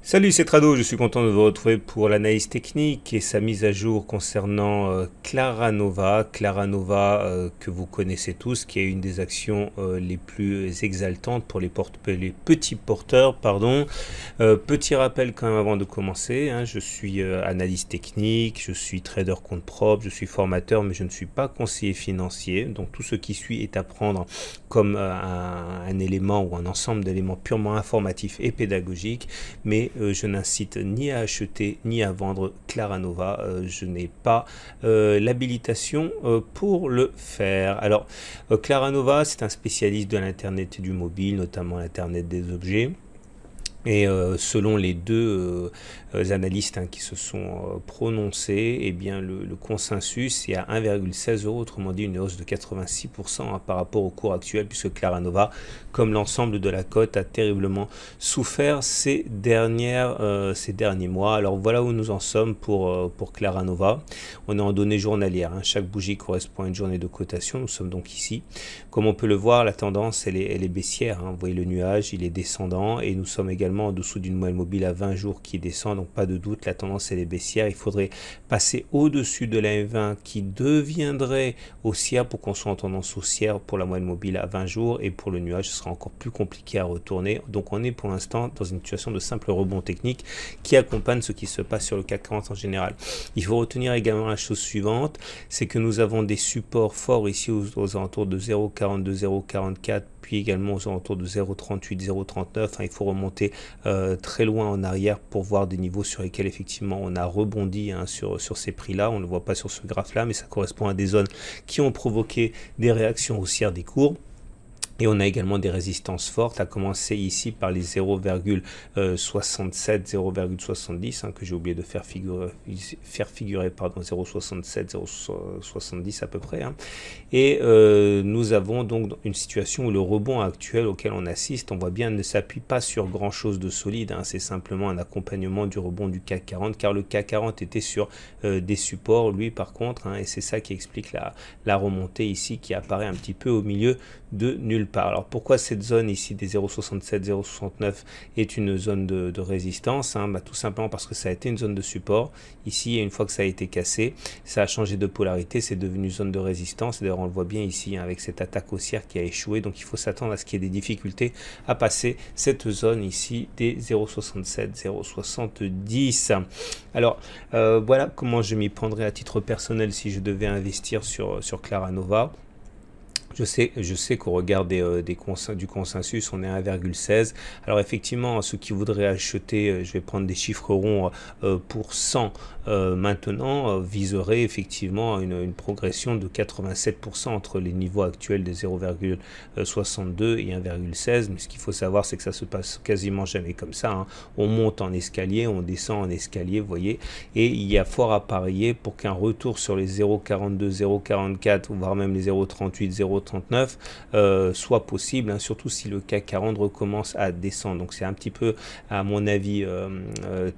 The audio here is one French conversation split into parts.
Salut, c'est Trado, je suis content de vous retrouver pour l'analyse technique et sa mise à jour concernant Clara Nova. Clara Nova que vous connaissez tous, qui est une des actions les plus exaltantes pour les petits porteurs. Petit rappel quand même avant de commencer, hein, je suis analyste technique, je suis trader compte propre, je suis formateur, mais je ne suis pas conseiller financier. Donc tout ce qui suit est à prendre comme un élément ou un ensemble d'éléments purement informatifs et pédagogiques, mais je n'incite ni à acheter ni à vendre Clara Nova. Je n'ai pas l'habilitation pour le faire. Alors, Clara Nova, c'est un spécialiste de l'Internet et du mobile, notamment l'Internet des objets. Et selon les deux analystes qui se sont prononcés, eh bien le consensus est à 1,16 €, autrement dit une hausse de 86% par rapport au cours actuel, puisque Clara Nova, comme l'ensemble de la cote, a terriblement souffert ces derniers mois. Alors voilà où nous en sommes pour Clara Nova. On est en données journalières, hein. Chaque bougie correspond à une journée de cotation. Nous sommes donc ici. Comme on peut le voir, la tendance elle est baissière, hein. Vous voyez le nuage, il est descendant, et nous sommes également en dessous d'une moyenne mobile à 20 jours qui descend, donc pas de doute, la tendance elle est baissière. Il faudrait passer au-dessus de la M20 qui deviendrait haussière pour qu'on soit en tendance haussière pour la moyenne mobile à 20 jours, et pour le nuage ce sera encore plus compliqué à retourner. Donc on est pour l'instant dans une situation de simple rebond technique qui accompagne ce qui se passe sur le CAC 40 en général. Il faut retenir également la chose suivante, c'est que nous avons des supports forts ici aux alentours de 0,42, 0,44, puis également aux alentours de 0,38, 0,39. Il faut remonter très loin en arrière pour voir des niveaux sur lesquels effectivement on a rebondi, hein, sur ces prix-là. On ne le voit pas sur ce graphe-là, mais ça correspond à des zones qui ont provoqué des réactions haussières des cours. Et on a également des résistances fortes, à commencer ici par les 0,67, 0,70, que j'ai oublié de faire figurer 0,67, 0,70 à peu près. Et nous avons donc une situation où le rebond actuel auquel on assiste, on voit bien, ne s'appuie pas sur grand chose de solide, c'est simplement un accompagnement du rebond du CAC 40, car le CAC 40 était sur des supports, lui par contre, et c'est ça qui explique la remontée ici qui apparaît un petit peu au milieu de nulle part. Alors pourquoi cette zone ici des 0,67, 0,69 est une zone de résistance? Tout simplement parce que ça a été une zone de support. Ici, une fois que ça a été cassé, ça a changé de polarité, c'est devenu zone de résistance. D'ailleurs, on le voit bien ici, avec cette attaque haussière qui a échoué. Donc il faut s'attendre à ce qu'il y ait des difficultés à passer cette zone ici des 0,67, 0,70. Alors voilà comment je m'y prendrais à titre personnel si je devais investir sur Clara Nova. Je sais qu'au regard du consensus, on est à 1,16. Alors effectivement, ceux qui voudraient acheter, je vais prendre des chiffres ronds, pour 100 maintenant, viseraient effectivement une progression de 87% entre les niveaux actuels des 0,62 et 1,16. Mais ce qu'il faut savoir, c'est que ça se passe quasiment jamais comme ça. On monte en escalier, on descend en escalier, vous voyez. Et il y a fort à parier pour qu'un retour sur les 0,42, 0,44, voire même les 0,38, 0,39 soit possible, surtout si le CAC 40 recommence à descendre. Donc c'est un petit peu, à mon avis,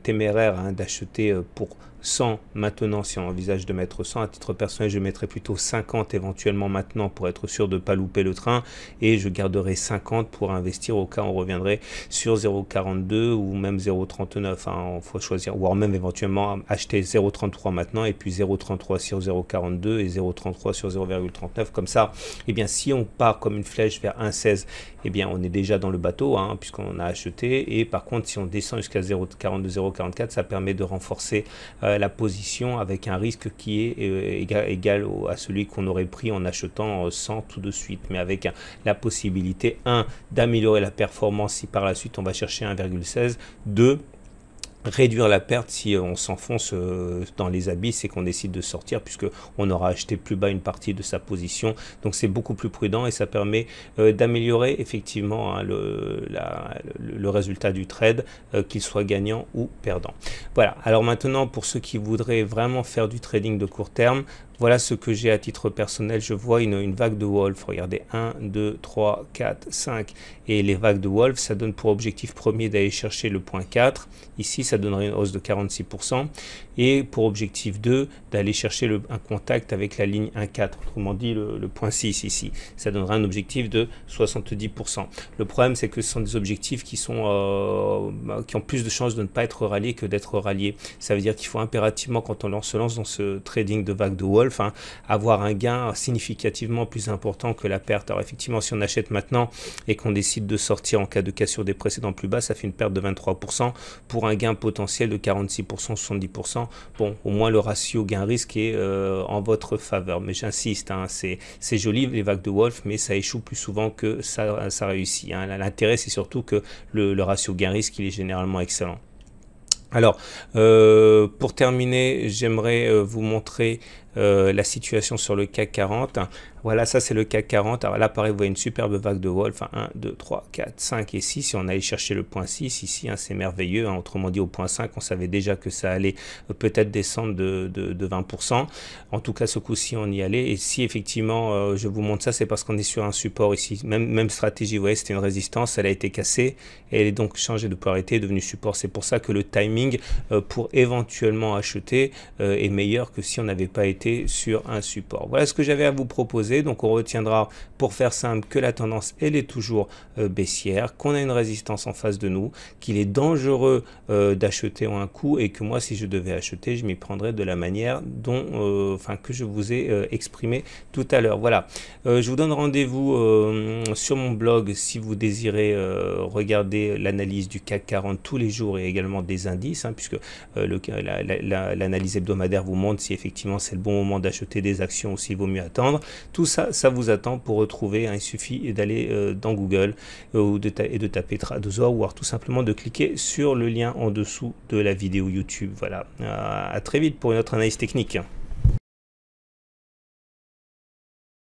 téméraire d'acheter pour 100 maintenant. Si on envisage de mettre 100, à titre personnel je mettrais plutôt 50 éventuellement maintenant pour être sûr de ne pas louper le train, et je garderai 50 pour investir au cas où on reviendrait sur 0,42 ou même 0,39. Il faut choisir, voire même éventuellement acheter 0,33 maintenant et puis 0,33 sur 0,42 et 0,33 sur 0,39. Comme ça, eh bien si on part comme une flèche vers 1,16, eh bien on est déjà dans le bateau, puisqu'on a acheté. Et par contre, si on descend jusqu'à 0,42, 0,44, ça permet de renforcer la position avec un risque qui est égal à celui qu'on aurait pris en achetant 100 tout de suite, mais avec la possibilité, d'améliorer la performance si par la suite on va chercher 1,16, 2, réduire la perte si on s'enfonce dans les abysses et qu'on décide de sortir, puisque on aura acheté plus bas une partie de sa position. Donc c'est beaucoup plus prudent et ça permet d'améliorer effectivement le résultat du trade, qu'il soit gagnant ou perdant. Voilà. Alors maintenant, pour ceux qui voudraient vraiment faire du trading de court terme, Voilà ce que j'ai à titre personnel. Je vois une vague de Wolf. Regardez, 1, 2, 3, 4, 5. Et les vagues de Wolf, ça donne pour objectif premier d'aller chercher le point 4. Ici, ça donnerait une hausse de 46%. Et pour objectif 2, d'aller chercher un contact avec la ligne 1,4. Autrement dit, le point 6 ici. Ça donnera un objectif de 70%. Le problème, c'est que ce sont des objectifs qui ont plus de chances de ne pas être ralliés que d'être ralliés. Ça veut dire qu'il faut impérativement, quand on se lance dans ce trading de vague de Wolf, avoir un gain significativement plus important que la perte. Alors effectivement, si on achète maintenant et qu'on décide de sortir en cas de cassure des précédents plus bas, ça fait une perte de 23% pour un gain potentiel de 46%, 70%. Bon, au moins le ratio gain-risque est en votre faveur. Mais j'insiste, c'est joli les vagues de Wolf, mais ça échoue plus souvent que ça réussit. L'intérêt, c'est surtout que le ratio gain-risque, il est généralement excellent. Alors, pour terminer, j'aimerais vous montrer la situation sur le CAC 40. Voilà, ça c'est le CAC 40. Alors là, pareil, vous voyez une superbe vague de Wolf. 1, 2, 3, 4, 5 et 6. Si on allait chercher le point 6 ici, c'est merveilleux. Autrement dit, au point 5, on savait déjà que ça allait peut-être descendre de 20%. En tout cas, ce coup-ci, on y allait. Et si effectivement, je vous montre ça, c'est parce qu'on est sur un support ici. Même stratégie, vous voyez, c'était une résistance. Elle a été cassée. Et elle est donc changée de polarité, est devenue support. C'est pour ça que le timing pour éventuellement acheter est meilleur que si on n'avait pas été sur un support. Voilà ce que j'avais à vous proposer. Donc on retiendra, pour faire simple, que la tendance elle est toujours baissière, qu'on a une résistance en face de nous, qu'il est dangereux d'acheter en un coup, et que moi, si je devais acheter, je m'y prendrais de la manière dont que je vous ai exprimé tout à l'heure. Voilà, je vous donne rendez-vous sur mon blog si vous désirez regarder l'analyse du CAC 40 tous les jours, et également des indices, puisque l'analyse hebdomadaire vous montre si effectivement c'est le bon moment d'acheter des actions ou s'il vaut mieux attendre. Tout ça, ça vous attend pour retrouver. Il suffit d'aller dans Google et de taper Tradosaur, ou alors tout simplement de cliquer sur le lien en dessous de la vidéo YouTube. Voilà, à très vite pour une autre analyse technique.